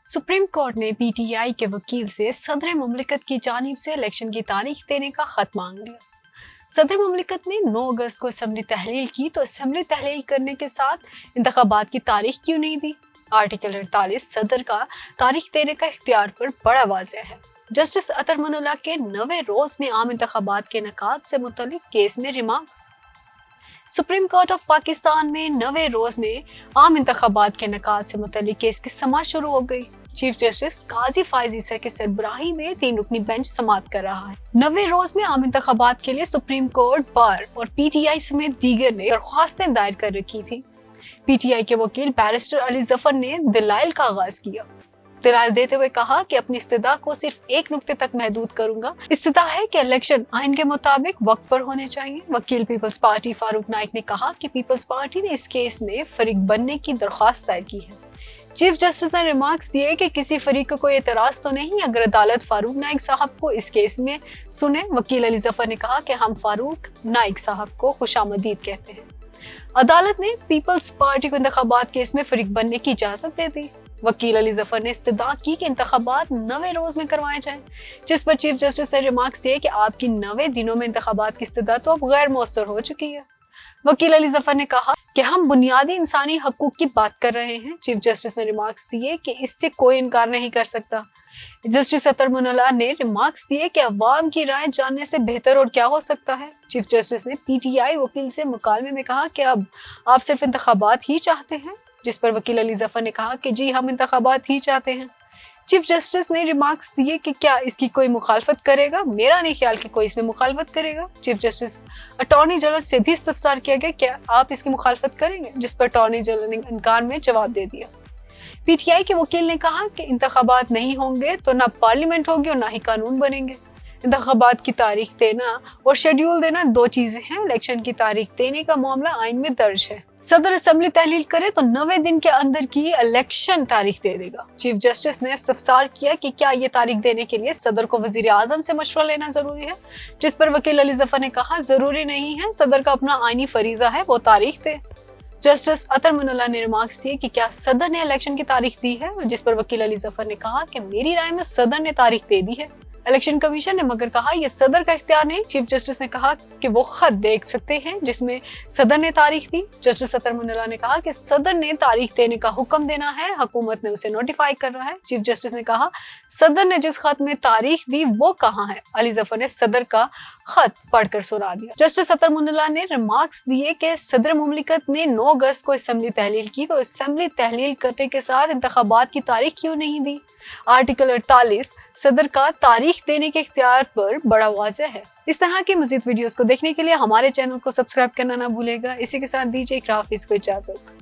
Supreme court ने PTI के वकील से सदर मुमलिकत की जानिब से इलेक्शन की तारीख देने का खत मांग लिया। सदर मुमलिकत ने 9 अगस्त को असम्बली तहलील की, तो असम्बली तहलील करने के साथ इंतखाबात की तारीख क्यों नहीं दी? आर्टिकल 48 सदर का तारीख देने का इख्तियार पर बड़ा वाज़ेह है। जस्टिस अतर मनुल्लाह के 9वें रोज में आम इंतखाबात के इनेकाद से मुतल्लिक केस में remarks. Supreme court of Pakistan में 9वें रोज में आम इंतखाबात के इनेकाद से मुतल्लिक केस की समाअत शुरू हो गई। चीफ जस्टिस काजी फायज ईसा की सरबराही में 3 रुकनी बेंच समाअत कर रहा है। 9वें रोज में आम इंतखाबात के लिए सुप्रीम कोर्ट, बार और पीटीआई समेत दीगर ने दरख्वास्तें दायर कर रखी थी। पीटीआई के वकील बैरिस्टर अली जफर ने दलाइल का आगाज किया। दलाइल देते हुए कहा कि अपनी इस्तिदा को सिर्फ एक नुक्ते तक महदूद करूंगा। इस्तिदा है कि इलेक्शन आइन के मुताबिक वक्त पर होने चाहिए। वकील पीपल्स पार्टी फारूक नाइक ने कहा कि पीपल्स पार्टी ने इस केस में फरीक बनने की दरख्वास्त दायर की है। चीफ जस्टिस ने रिमार्क्स दिए कि किसी फरीक को कोई एतराज तो नहीं अगर अदालत फारूक नाइक साहब को इस केस में सुने। वकील अली जफर ने कहा कि हम फारूक नाइक साहब को खुशामदीद कहते हैं। अदालत ने पीपल्स पार्टी को इंतखाबात केस में फरीक बनने की इजाजत दे दी। वकील अली जफर ने इस्तदा की कि इंतखाबात 9वें रोज में करवाए जाएं, जिस पर चीफ जस्टिस ने रिमार्क्स दिए कि आपकी 9 दिनों में इंतखाबात की इस्तदा तो अब गैर मौसर हो चुकी है। वकील अली जफर ने कहा कि हम बुनियादी इंसानी हकूक की बात कर रहे हैं। चीफ जस्टिस ने रिमार्क्स दिए कि इससे कोई इनकार नहीं कर सकता। जस्टिस अतर मुनल्लाह ने रिमार्क्स दिए कि अवाम की राय जानने से बेहतर और क्या हो सकता है। चीफ जस्टिस ने पीटीआई वकील से मुकालमे में कहा कि अब आप सिर्फ इंतखाबात ही चाहते हैं, जिस पर वकील अली जफर ने कहा कि जी हम इंतखाबात ही चाहते हैं। चीफ जस्टिस ने रिमार्क्स दिए कि क्या इसकी कोई मुखालफत करेगा? मेरा नहीं ख्याल कि कोई इसमें मुखालफत करेगा। चीफ जस्टिस अटॉर्नी जनरल से भी इस्तफसार किया गया, क्या आप इसकी मुखालफत करेंगे? जिस पर अटॉर्नी जनरल ने इनकार में जवाब दे दिया। पीटीआई के वकील ने कहा कि इंतखाबात नहीं होंगे तो ना पार्लियामेंट होगी और ना ही कानून बनेंगे। इंतखाबात की तारीख देना और शेड्यूल देना दो चीजें हैं। इलेक्शन की तारीख देने का मामला आइन में दर्ज है। सदर असेंबली तहलील करे तो 9वें दिन के अंदर की इलेक्शन तारीख दे देगा। चीफ जस्टिस ने इस्तफसार किया कि क्या ये तारीख देने के लिए सदर को वजीर आजम से मशवरा लेना जरूरी है, जिस पर वकील अली जफर ने कहा जरूरी नहीं है, सदर का अपना आइनी फरीजा है, वो तारीख दे। जस्टिस अतर मुनल्लाह ने रिमार्क्स दिए कि क्या सदर ने इलेक्शन की तारीख दी है, जिस पर वकील अली जफर ने कहा कि मेरी राय में सदर ने तारीख दे दी है। इलेक्शन कमीशन ने मगर कहा यह सदर का इख्तियार नहीं। चीफ जस्टिस ने कहा कि वो खत देख सकते हैं जिसमें सदर ने तारीख दी। जस्टिस अतर मुनल्लाह ने कहा कि सदर ने तारीख देने का हुक्म देना है, हुकूमत ने उसे नोटिफाई कर रहा है। चीफ जस्टिस ने कहा सदर ने जिस खत में तारीख दी वो कहाँ है? अली जफर ने सदर का खत पढ़कर सुना दिया। जस्टिस अतर मुनल्लाह ने रिमार्क्स दिए कि सदर मुमलिकत ने 9 अगस्त को असेंबली तहलील की, तो असेंबली तहलील करने के साथ इंतखाबात की तारीख क्यों नहीं दी? आर्टिकल 48 सदर का तारीख देने के इख्तियार पर बड़ा वाज़ेह है। इस तरह की मज़ीद वीडियोस को देखने के लिए हमारे चैनल को सब्सक्राइब करना ना भूलेगा। इसी के साथ दीजिए इकराम हाफिज़ को इजाज़त।